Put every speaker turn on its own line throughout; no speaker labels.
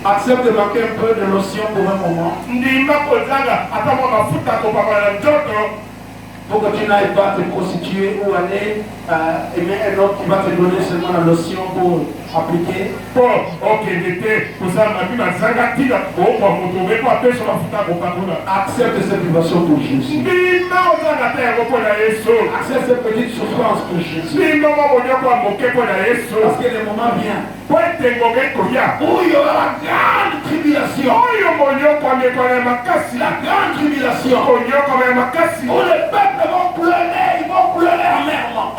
Accepte de manquer un peu de lotion pour un moment. Pour que tu n'ailles pas te prostituer ou aller aimer un autre qui va te donner seulement la lotion pour appliquer. Accepte cette privation pour Jésus. Accepte cette petite souffrance pour Jésus. Parce que le moment vient où il y aura la grande tribulation. La grande tribulation. Où les peuples vont pleurer, ils vont pleurer amèrement.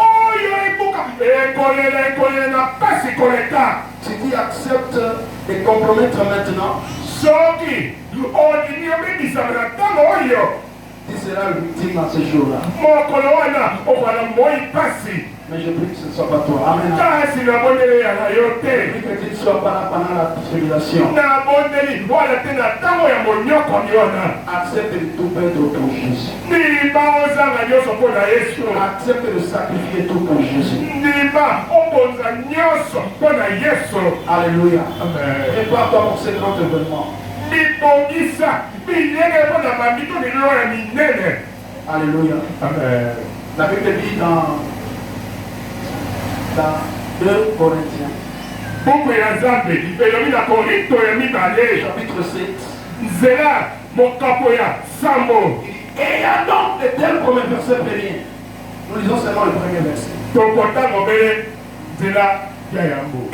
Si tu acceptes de compromettre maintenant, tu seras victime à ce jour-là. Mais je prie que ce ne soit pas toi. Amen. Je prie que tu ne sois pas là pendant la tribulation. Accepte de tout perdre pour Jésus. Accepte de sacrifier tout pour Jésus. Alléluia. Prépare-toi pour ce grand événement. Alléluia. La Bible dit dans 2 Corinthiens, chapitre 7, ayant donc de telles promesses, verset 1er. Nous lisons seulement le premier verset.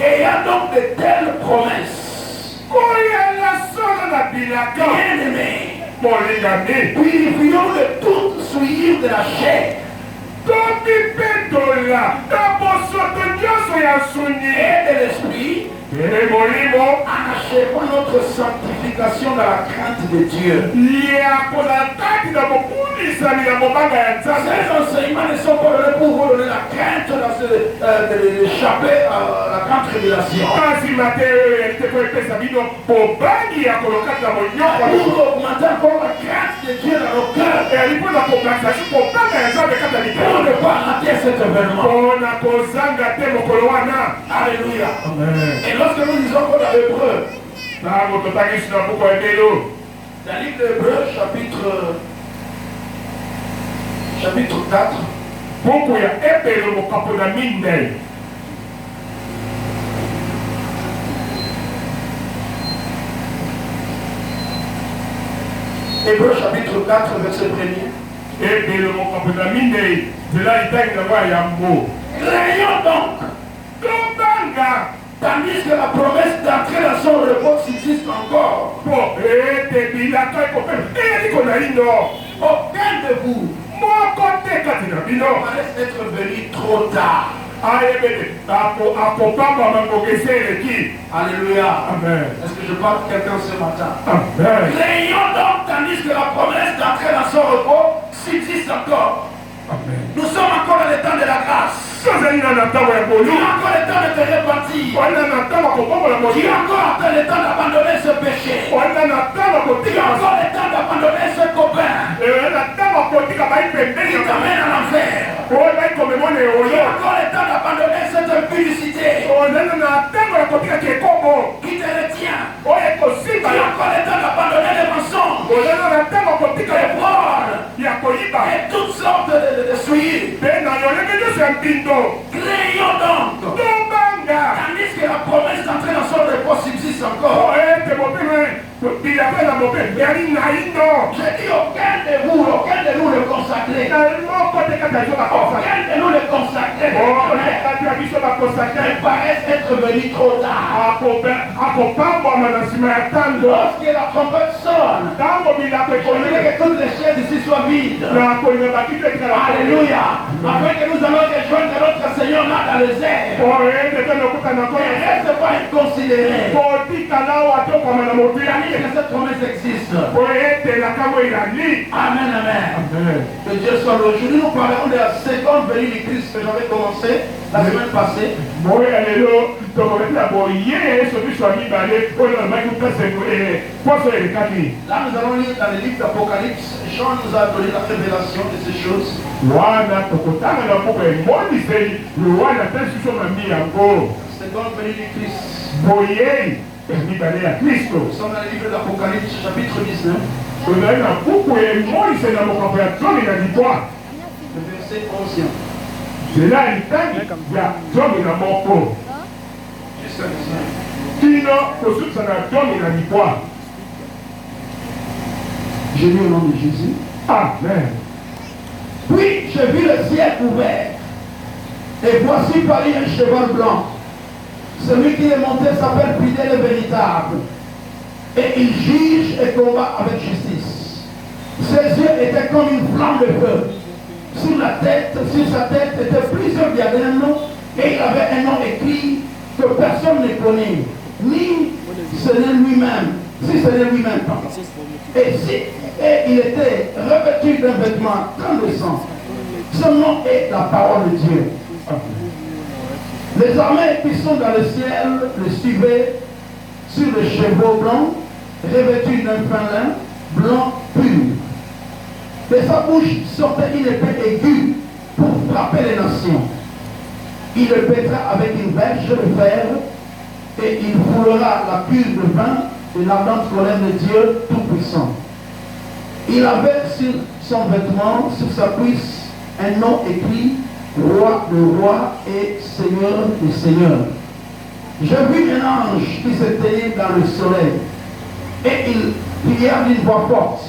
Ayant donc de telles promesses, bien-aimés, purifions de toute souillure de la chair et de l'esprit, en achevant notre sanctification dans la crainte de Dieu. Ces enseignements ne sont pas venus pour vous donner la crainte d'échapper à la grande tribulation. Pour augmenter encore la crainte de Dieu dans nos cœurs. Pour ne pas rater cet événement. Alléluia. Et lorsque nous lisons dans l'Hébreu, dans le livre d'Hébreu, chapitre 4, Hébreu chapitre 4, verset 1er. Craignons donc, tandis que la promesse d'entrer dans son repos subsiste encore. Aucun de vous paraît être venu trop tard. Alléluia. Amen. Est-ce que je parle à quelqu'un ce matin? Amen. Craignons donc, tandis que la promesse d'entrer dans son repos subsiste encore. Amen. Nous sommes encore dans le temps de la grâce. Tu as encore le temps de te repentir. Tu as encore le temps d'abandonner ce péché. Tu as encore le temps d'abandonner ce copain qui t'amène à l'enfer. Tu as encore le temps d'abandonner cette impudicité qui te retient. Tu as encore le temps d'abandonner les mensonges, les vols et toutes sortes de souillures. Craignons donc, tandis que la promesse d'entrer dans son repos subsiste encore. Je dis aucun de nous le consacrer. Aucun de nous le consacrer. Il paraît être venu trop tard. Lorsque la trompette sonne, je voudrais que toutes les chaises ici soient vides. Alléluia. Afin que nous allons rejoindre notre Seigneur là dans les airs. Ne reste pas inconsidéré. Que cette promesse existe. Amen, amen. Que Dieu soit loué. Aujourd'hui, nous parlerons de la seconde venue du Christ que j'avais commencé la semaine passée. Là, nous allons lire dans le livre d'Apocalypse. Jean nous a donné la révélation de ces choses. Seconde venue du Christ. Nous sommes dans le livre d'Apocalypse, chapitre 19. Le verset 11. J'ai lu au nom de Jésus. Amen. Puis j'ai vu le ciel ouvert. Et voici parmi un cheval blanc. Celui qui est monté s'appelle Fidèle et véritable. Et il juge et combat avec justice. Ses yeux étaient comme une flamme de feu. Sur sa tête étaient plusieurs diadèmes. Et il avait un nom écrit que personne ne connaît. Ni ce n'est lui-même. Si ce n'est lui-même pas. Et il était revêtu d'un vêtement translucent. Son nom est la parole de Dieu. Les armées qui sont dans le ciel le suivaient sur les chevaux blancs, revêtus d'un fin lin blanc pur. De sa bouche sortait une épée aiguë pour frapper les nations. Il le pètera avec une verge de fer et il foulera la cuve de vin de l'ardente colère de Dieu Tout-Puissant. Il avait sur son vêtement, sur sa cuisse, un nom écrit Roi de rois et Seigneur des seigneurs. J'ai vu un ange qui s'éteignait dans le soleil et il cria d'une voix forte,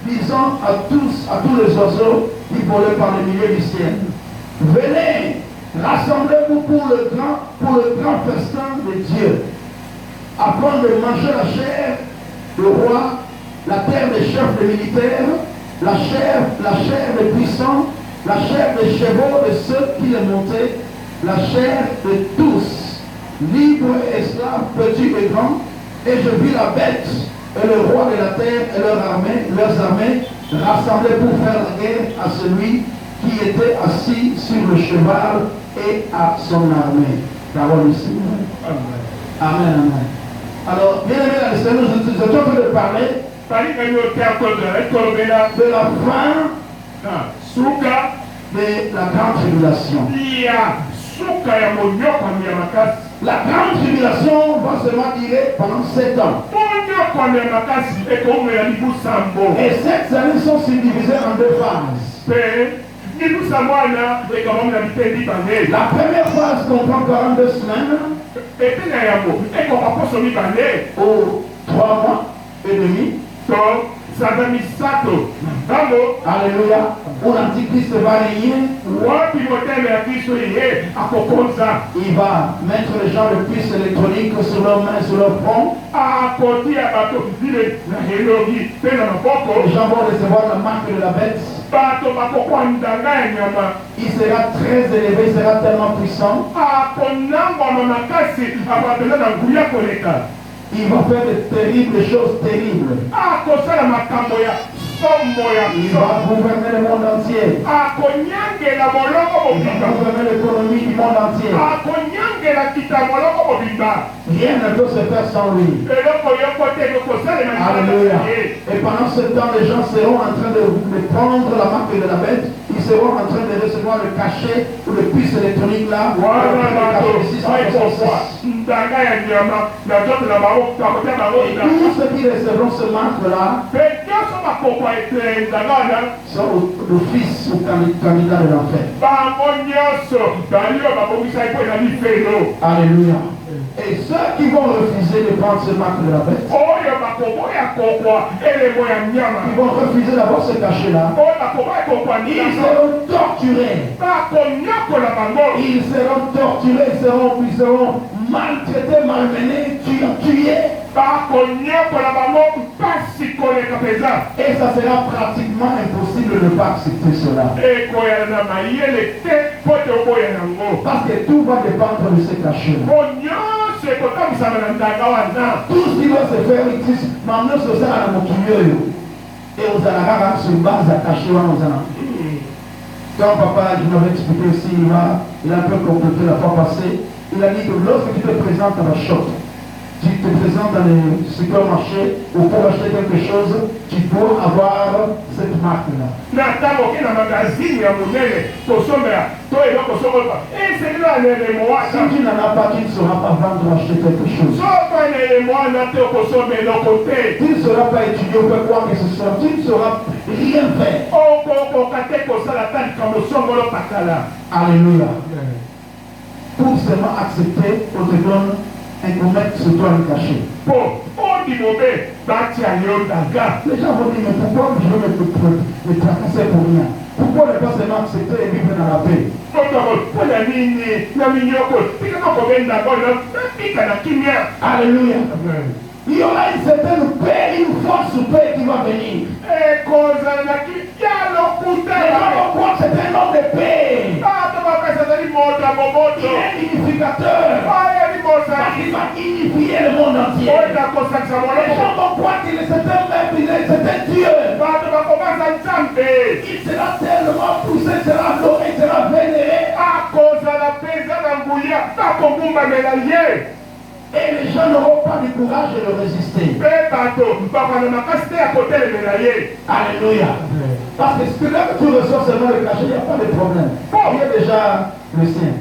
disant à tous les oiseaux qui volaient par le milieu du ciel, venez, rassemblez-vous pour le grand festin de Dieu, afin de manger la chair de roi, la terre des chefs des militaires, la chair des puissants, la chair des chevaux de ceux qui les montaient, la chair de tous, libres et esclaves, petits et grands, et je vis la bête et le roi de la terre et leurs armées rassemblés pour faire la guerre à celui qui était assis sur le cheval et à son armée. Parole du Seigneur. Amen. Amen, amen. Alors, bien aimé dans le Seigneur, je suis en train de parler de la fin de la grande tribulation. La grande tribulation va seulement durer pendant 7 ans. Et 7 années sont subdivisées en 2 phases. La première phase comprend 42 semaines ou 3 mois et demi. Alléluia. Où l'Antichrist va régner. Il va mettre les gens de puces électroniques sur leurs mains, sur leur front. Les gens vont recevoir la marque de la bête. Il sera très élevé, il sera tellement puissant. Il va faire de terribles choses terribles. Il va gouverner le monde entier. Il va gouverner l'économie du monde entier. Rien ne peut se faire sans lui. Alléluia. Et pendant ce temps, les gens seront en train de prendre la marque de la bête. Ils seront en train de recevoir le cachet ou le puce électronique là. Et tous ceux qui recevront ce marque là sont le fils ou candidat de l'enfer. Alléluia. Et ceux qui vont refuser de prendre ce marque de la bête, ils vont refuser d'avoir ce cachet-là, ils seront torturés. Ils seront torturés, ils seront maltraités, malmenés, tués. Et ça sera pratiquement impossible de ne pas accepter cela. Parce que tout va dépendre de ce cachet-là. Tout ce qui va se faire ici, maintenant ce sera dans mon kimoyo. Et aux Alagara se base à cacher aux Alagara. Quand papa, je m'avais expliqué aussi, il a un peu complété la fois passée. Il a dit que lorsque tu te présentes à la choc,
tu te présentes dans les supermarchés ou pour acheter quelque chose, tu dois avoir cette marque-là. Si tu n'en as pas, tu ne sauras pas vendre ou acheter quelque chose. Tu ne sauras pas étudier ou faire quoi que ce soit. Tu ne sauras rien faire. Alléluia. Pour seulement accepter qu'on te donne un comète sur toi le cachet. Les gens vont dire, mais pourquoi je veux me tracasser pour rien? Pourquoi ne pas seulement accepter et vivre dans la paix? Alléluia. Il y aura une certaine paix, une force paix qui va venir. Les gens vont croire que c'est un homme de paix. Il est unificateur. Il va unifier le monde entier. Les gens vont croire qu'il est un Dieu. Il sera tellement poussé, sera adoré, sera vénéré. Et les gens n'auront pas du courage de le résister. Alléluia. Parce que ce que là que tu reçois seulement le cachet, il n'y a pas de problème. Il y a déjà le sien.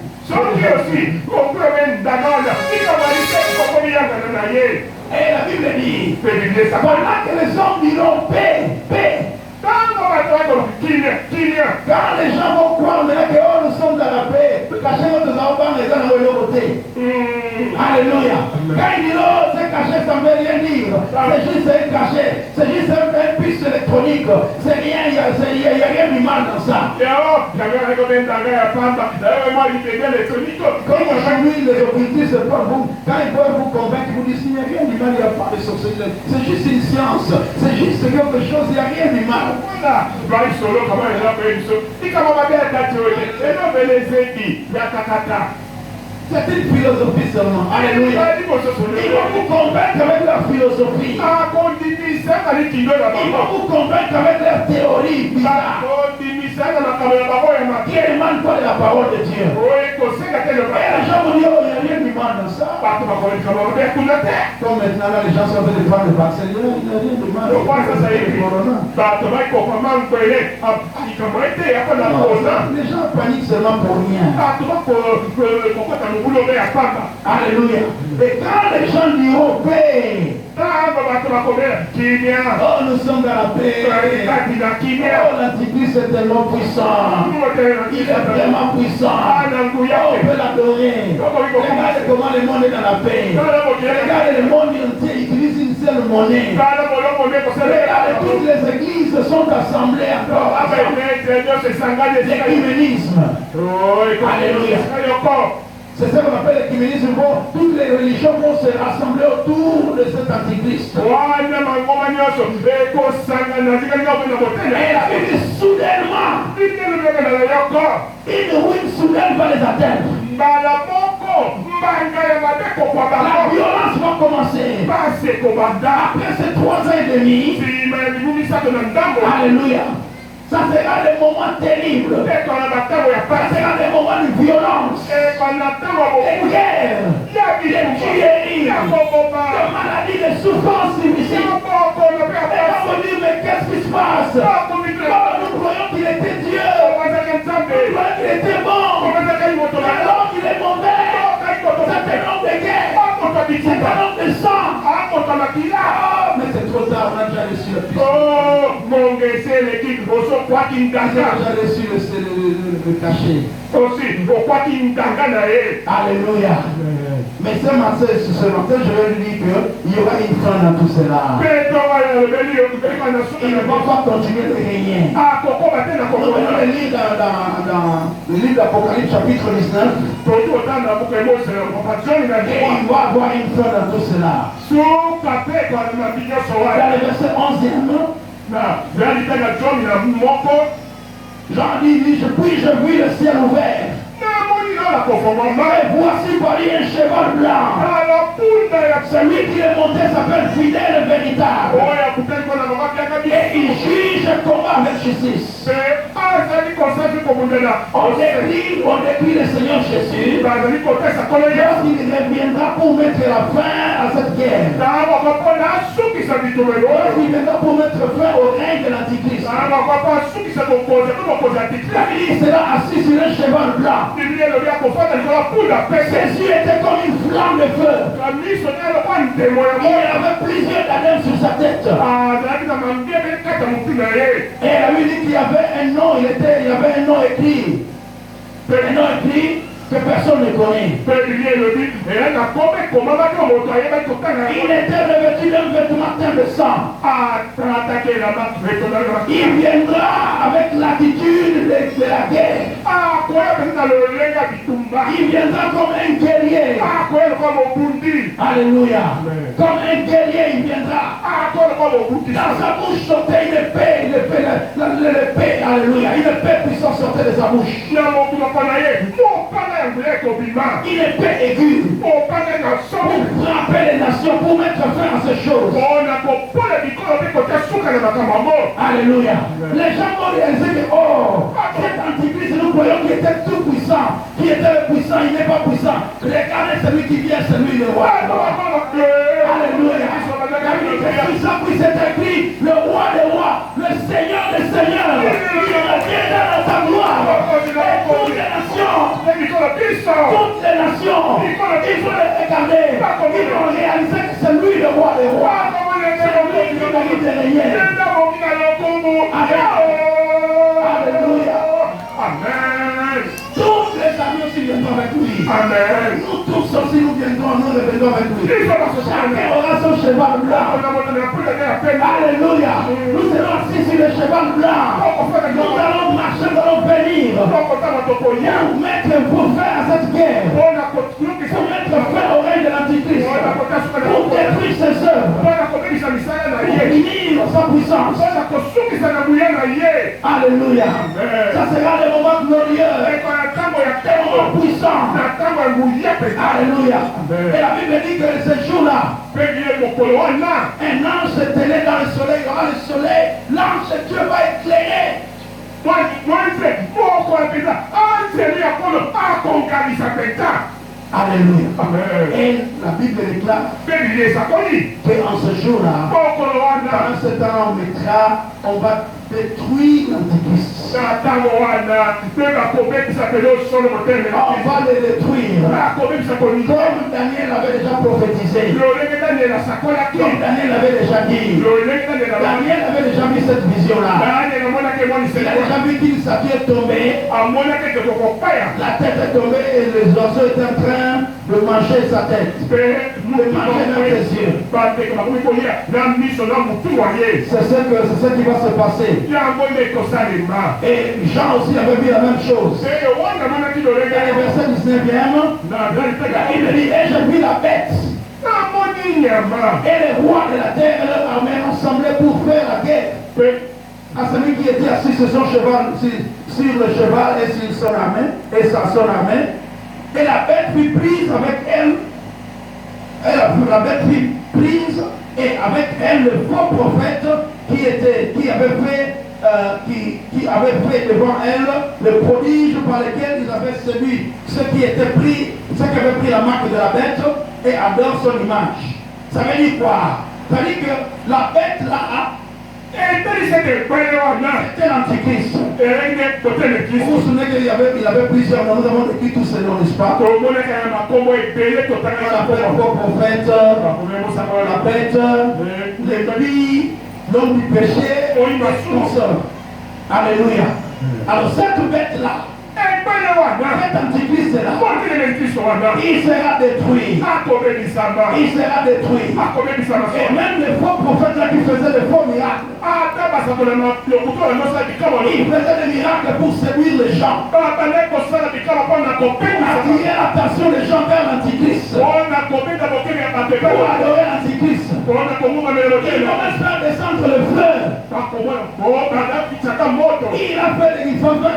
Et la Bible dit, voilà que les hommes diront paix, paix. Quand les gens vont croire maintenant que nous sommes dans la paix, cachez notre enfants les gens de l'autre côté. Alléluia. Quand ils disent, oh, c'est caché, ça ne veut rien dire. C'est juste un cachet, c'est juste un puce électronique. C'est rien, il n'y a rien de mal dans ça. Comme aujourd'hui, les occultistes peuvent vous, quand ils peuvent vous convaincre, ils vous disent, il n'y a rien de mal, il n'y a pas de sorcellerie. C'est juste une science, c'est juste quelque chose, il n'y a rien de mal. C'est une philosophie seulement. Alléluia. Ils vont vous convaincre avec leur philosophie. Ils vont vous convaincre avec leur théorie bizarre. Qui émane pas de la parole de Dieu. Et les gens vont dire, oh, il n'y a rien de mal dans ça. Comme maintenant là, les gens sont en train de prendre le vaccin. Il n'y a rien de mal. Les gens paniquent seulement pour rien. Alléluia. Et quand les gens diront paix, oh, nous sommes dans la paix. Oh, l'Antichrist est tellement puissant. Il est vraiment puissant. Oh, on peut l'adorer. Regardez comment le monde est dans la paix. Regardez le monde entier utilise une seule monnaie. Regardez, toutes les églises sont assemblées encore. L'écuménisme. Alléluia. C'est ça qu'on appelle l'écuménisme. Toutes les religions vont se rassembler autour de cet antichrist. Et la Bible dit soudainement, une ruine soudaine va les atteindre. La violence va commencer. Après ces 3 ans et demi, alléluia, ça sera des moments terribles. Ça sera des moments de violence, de guerre, de tuerie, de maladie, de souffrance difficile. Et on va dire, mais qu'est-ce qui se passe? Oh, nous croyons qu'il était Dieu. Nous croyons qu'il était bon. Alors qu'il est mauvais. C'est un homme de guerre. C'est un homme de sang. Oh, mais c'est trop tard, on a déjà reçu le Christ. Oh, mon Dieu, c'est l'équipe. On a déjà reçu le cachet. Alléluia. Mais ce matin, je vais lui dire qu'il y aura une fin dans tout cela. Il ne va pas continuer de régner. Nous venons de lire dans le livre d'Apocalypse chapitre 19. Et il va avoir une fin dans tout cela. Dans le verset 11e, Jean dit, puis je vis le ciel ouvert. Et voici parmi un cheval blanc. Celui qui est monté s'appelle fidèle et véritable. Et il juge et combat avec justice. on décrit le Seigneur Jésus lorsqu'il reviendra pour mettre la fin à cette guerre. Lorsqu'il viendra pour mettre fin au règne de l'Antichrist. La Bible sera assis sur un cheval blanc. Ses yeux étaient comme une flamme de feu. Il y avait plusieurs diadèmes sur sa tête. Et la Bible dit qu'il y avait un nom, il y avait un nom écrit. Un nom écrit que personne ne connaît. Il était revêtu d'un vêtement teint de sang. Il viendra avec l'attitude de la guerre. Il viendra comme un guerrier. Alléluia. Comme un guerrier, il viendra. Dans sa bouche sortait une épée. L'épée, alléluia. Une épée puissante sortait de sa bouche. Il est paix aiguë pour frapper les nations, pour mettre fin à ces choses. Alléluia. Les gens vont réaliser que, cet antichrist, nous croyons qu'il était tout puissant. Qui était le puissant, il n'est pas puissant. Regardez celui qui vient, celui le roi. Alléluia. Tout ça puisse être écrit, le roi des rois, le Seigneur des seigneurs. Il revient dans sa gloire. Et toutes les nations. Toutes les nations, il faut les regarder, ils vont réaliser que c'est lui le roi des rois, c'est lui qui mérite de régner. Alléluia. Amen. Toutes les amis aussi viendront avec lui. Amen. Nous tous aussi nous reviendrons avec lui. Chacun aura son cheval blanc. Alléluia. Nous serons assis sur le cheval blanc. Nous allons marcher, nous allons venir. Pour mettre fin à cette guerre. Pour mettre fin au règne de l'Antichrist. Pour détruire ses œuvres. Pour finir sa puissance. Alléluia. Ça sera le moment glorieux. Des moments puissants. Alléluia. Et la Bible dit que ce jour-là, un ange se tenait dans le soleil. Il y aura le soleil. L'ange de Dieu va éclairer. Alléluia. Et la Bible déclare qu'en ce jour-là, pendant ce temps, on va détruire l'Antichrist. On va le détruire. Comme Daniel avait déjà prophétisé. Comme Daniel avait déjà dit. Daniel avait déjà vu cette vision-là. Il a déjà vu qu'il s'était tombé. La tête est tombée et les oiseaux étaient en train de manger sa tête. De manger même ses yeux. C'est ce qui va se passer. Et Jean aussi avait vu la même chose. Et le verset 19e, il dit, et j'ai vu la bête. Et les rois de la terre et leur armée ensemble pour faire la guerre à celui qui était assis sur son cheval, sur le cheval et sur son armée, et son armée. Et la bête fut prise avec elle. La bête fut prise et avec elle le faux prophète qui avait fait devant elle le prodige par lequel ils avaient séduit ceux qui avaient pris la marque de la bête et adorent son image. Ça veut dire quoi? Ça veut dire que la bête là, c'était l'Antichrist. Vous vous souvenez qu'il y avait plusieurs noms, nous avons écrit tous ces noms, n'est-ce pas? On l'appelle le faux prophète, la bête, l'ennemi, l'homme du péché, tout ça. Alléluia. Alors cette bête-là, cet antichrist là, il sera détruit. Il sera détruit. Et même les faux prophètes là qui faisaient des faux miracles, ils faisaient des miracles pour séduire les gens, pour attirer l'attention des gens vers l'antichrist, pour adorer l'antichrist. Ils vont faire descendre le feu. Il va faire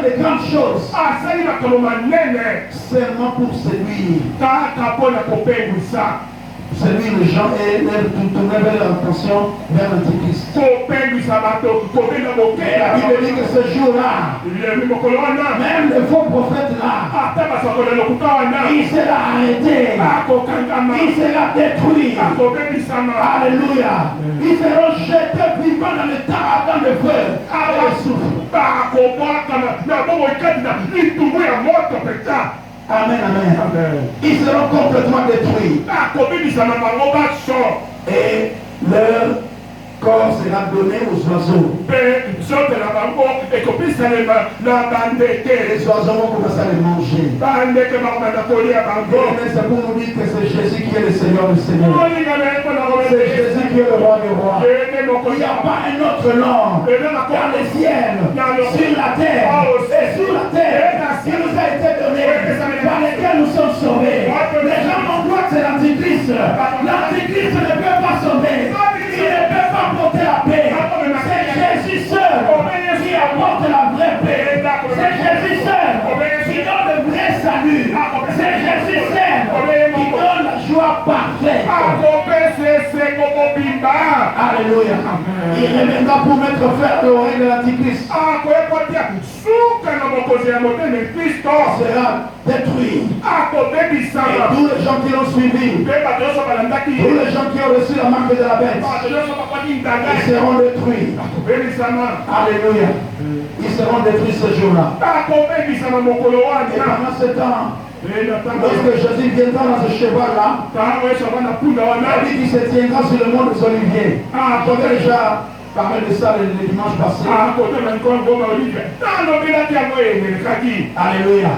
de grandes choses seulement pour séduire. C'est lui le gens et tourner vers l'attention vers l'Antichrist. Et la Bible dit que ce jour-là, même le faux prophète là, il sera arrêté, il sera détruit. Alléluia. Ils seront jetés vivants dans le temps ardent de feu et le souffle. Amen, amen. Ils seront complètement détruits. Et leur corps sera donné aux oiseaux. Les oiseaux vont commencer à les manger. C'est pour nous dire que c'est Jésus qui est le Seigneur du Seigneur. C'est Jésus qui est le roi des rois. Il n'y a pas un autre nom dans les ciels, sur la terre et sur la terre qui nous a été donné, par lesquels nous sommes sauvés. Les gens vont croire que c'est l'Antichrist. L'Antichrist ne peut pas sauver. Il ne peut pas porter la paix. C'est Jésus seul qui apporte la vraie paix. C'est Jésus seul qui donne le vrai salut. C'est Jésus seul qui donne la joie parfaite. Alléluia. Il reviendra pour mettre fin à l'oreille de l'Antichrist. Sera détruit. Et tous les gens qui l'ont suivi, tous les gens qui ont reçu la marque de la bête, ils seront détruits. Alléluia. Ils seront détruits ce jour-là. Et pendant ce temps, lorsque Jésus viendra dans ce cheval-là, il dit qu'il se tiendra sur le mont des Oliviers. J'avais déjà parlé de ça le dimanche passé. Alléluia.